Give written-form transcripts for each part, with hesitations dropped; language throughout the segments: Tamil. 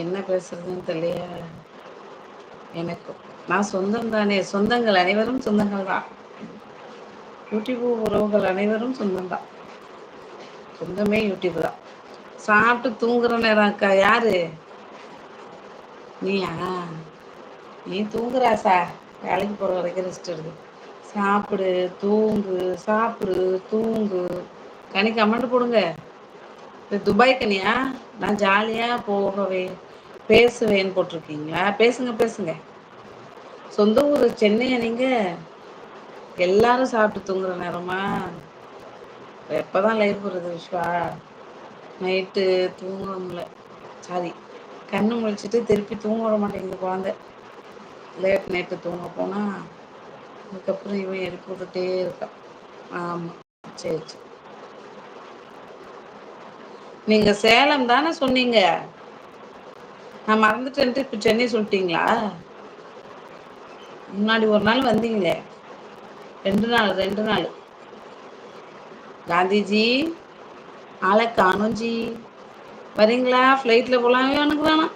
என்ன பேசுறதுன்னு தெரியலையே எனக்கு. நான் சொந்தம் தானே, சொந்தங்கள் அனைவரும் சொந்தங்கள் தான். யூடியூப் உறவுகள் அனைவரும் சொந்தம் தான். சொந்தமே யூடியூப் தான். சாப்பிட்டு தூங்குற நேரம் அக்கா. யாரு? நீயா? நீ தூங்குறாசா? வேலைக்கு போகிற வரைக்கும் ரெஸ்ட் எடுது. சாப்பிடு, தூங்கு, சாப்பிடு, தூங்கு. கனி கமெண்ட் போடுங்க. இது துபாய் கனியா? நான் ஜாலியாக போகவே பேசுவேன்னு போட்டிருக்கீங்களா? பேசுங்க பேசுங்க. சொந்த ஊர் சென்னையா நீங்க? எல்லாரும் சாப்பிட்டு தூங்குற நேரமா? எப்போதான் லைஃப் வருது விஸ்வா? நைட்டு தூங்க முடியல. சாரி, கண்ணு முழிச்சிட்டு திருப்பி தூங்க விட மாட்டேங்குது குழந்தை. லேட் நைட்டு தூங்க போனால் அதுக்கப்புறம் இவன் எழுப்பி விட்டுட்டே இருக்கான். ஆமாம். சரி சரி. நீங்கள் சேலம் தானே சொன்னீங்க? நான் மறந்துட்டேன்ட்டு இப்போ சென்னை சொல்லிட்டீங்களா? முன்னாடி ஒரு நாள் வந்தீங்களே, 2 நாள் காந்திஜி ஆளை காணும் ஜி. வரீங்களா? ஃப்ளைட்டில் போகலாம். எனக்கு வேணாம்.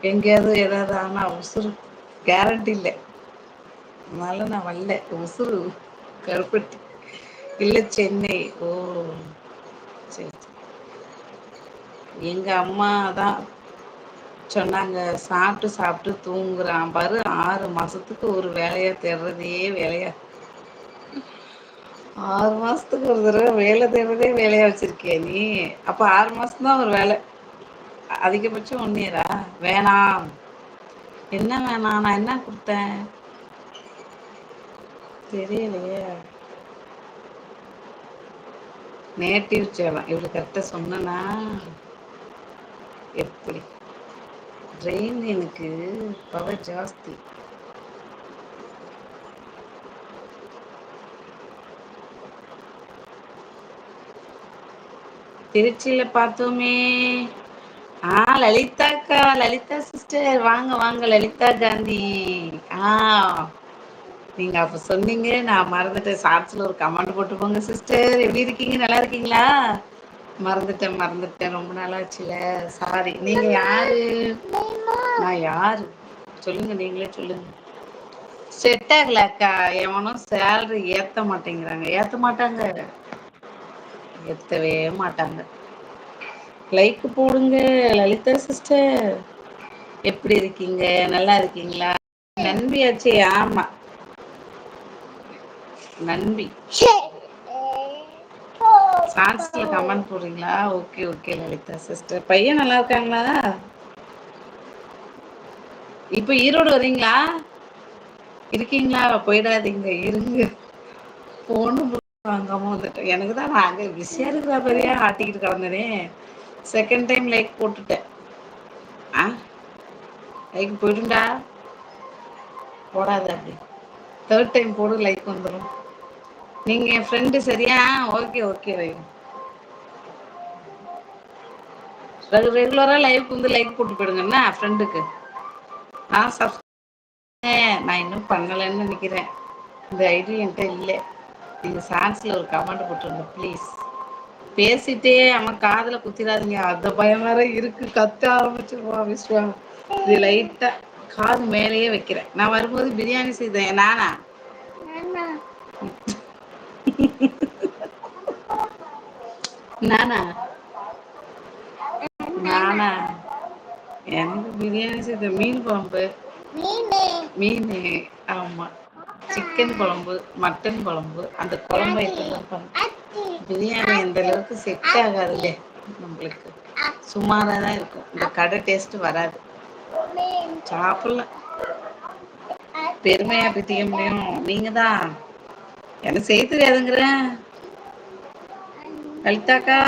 எங்கேயாவது ஏதாவது ஆனால் உசுறு கேரண்டி இல்லை. அதனால நான் வரல. உசுறு கருப்பட்டி இல்லை சென்னை. ஓ சரி சரி. எங்கள் அம்மா தான் சொன்னாங்க, சாப்பிட்டு சாப்பிட்டு தூங்குறான் பாரு, 6 மாதத்துக்கு ஒரு வேலையை தேடுறதே வேலையா. 6 மாதத்துக்கு ஒரு தடவை வேலை தேடுறதே வேலையா வச்சிருக்கிய நீ. அப்போ 6 மாதம் தான் ஒரு வேலை, அதிகபட்சம் 1 இயரா? வேணாம். என்ன வேணாம்? நான் என்ன கொடுத்தேன் தெரியலையே. நேட்டிவ் சேலம் இவ்வளோ கரெக்டாக சொன்னனா? எப்படி? ட்ரெயின் எனக்கு பவர் ஜாஸ்தி. திருச்சியில் பார்த்தோமே. லலிதாக்கா, லலிதா சிஸ்டர் வாங்க வாங்க. லலிதா காந்தி. ஆ நீங்க அப்ப சொன்னீங்க, நான் மறந்துட்டேன். ஷார்ட்ஸ்ல ஒரு கமெண்ட் போட்டு போங்க சிஸ்டர். எப்படி இருக்கீங்க? நல்லா இருக்கீங்களா? மறந்துட்டேன் மறந்துட்டேன். ரொம்ப நாளாச்சுல. சாரி. நீங்க யாரு? நான் யாரு? சொல்லுங்க, நீங்களே சொல்லுங்க. செட் ஆகல அக்கா. எவனும் சேலரி ஏத்த மாட்டேங்கிறாங்க. ஏத்த மாட்டாங்க. ஏத்தவே மாட்டாங்க. லைக் போடுங்க லலிதா சிஸ்டர். எப்படி இருக்கீங்க? நல்லா இருக்கீங்களா? நண்பியாச்சே. ஆமா, நண்பி. சான்ஸ்ல கமெண்ட் போடுறீங்களா? Okay okay Lalitha sister. பையன் நல்லா இருக்காங்களா? இப்போ ஈரோடு வரீங்களா? இருக்கீங்களா? போயிடாதீங்க, இருங்க. போன வாங்காம வந்துட்டேன். எனக்கு தான் நான் அங்கே பிஸியா இருக்கிற மாதிரியா ஆட்டிக்கிட்டு கிடந்தனே. செகண்ட் டைம் லைக் போட்டுட்டேன். ஆ லைக் போயிடுண்டா. போடாத அப்படி. தேர்ட் டைம் போடு, லைக் வந்துடும். நீங்க என் ஃப்ரெண்டு சரியா? ஓகே ஓகே வை. ரெகுலரா லைவ் வந்து லைக் போட்டு போயிடுங்கன்னா ஃப்ரெண்டுக்கு. சப் நான் இன்னும் பண்ணலைன்னு நினைக்கிறேன். இந்த ஐடி என்கிட்ட இல்லை. நீங்கள் சான்ஸில் ஒரு கமெண்ட் போட்டுருங்க ப்ளீஸ். பேசிட்டே அவன் காதில் குத்திடாதீங்க. அந்த பயம் வேற இருக்கு. கத்த ஆரம்பிச்சிருவான் விஸ்வா. இது லைட்டாக காது மேலேயே வைக்கிறேன். நான் வரும்போது பிரியாணி செய்தேன். நானா? நானா? நானா? எனக்கு பிரியாணி செய்த மீன் குழம்பு. மீன். ஆமாம். சிக்கன் குழம்பு, மட்டன் குழம்பு, அந்த குழம்பு ஐட்டம் தான். பிரியாணி அந்த அளவுக்கு செட் ஆகாதுல்ல நம்மளுக்கு. சுமாராக தான் இருக்கும். இந்த கடை டேஸ்ட் வராது. சாப்பிடலாம். பெருமையா பித்திக்க முடியும்? நீங்க தான். எனக்கு செய்ய தெரியாதுங்கிறேன். லலிதாக்கா,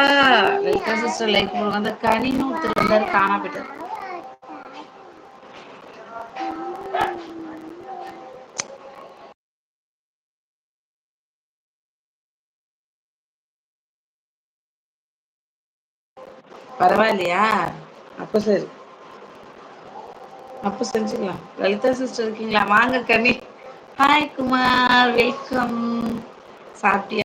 லலிதா சிஸ்டர் லைக் போடுவாங்க. அந்த கனின்னு ஒருத்தர் வந்தாரு, காணா போயிட்டார். பரவாயில்லையா? அப்போ சரி, அப்போ செஞ்சுக்கலாம். லலிதா சிஸ்டர் இருக்கீங்களா? வாங்க கனி. Hi Kumar, welcome. சாப்பிட்டியா?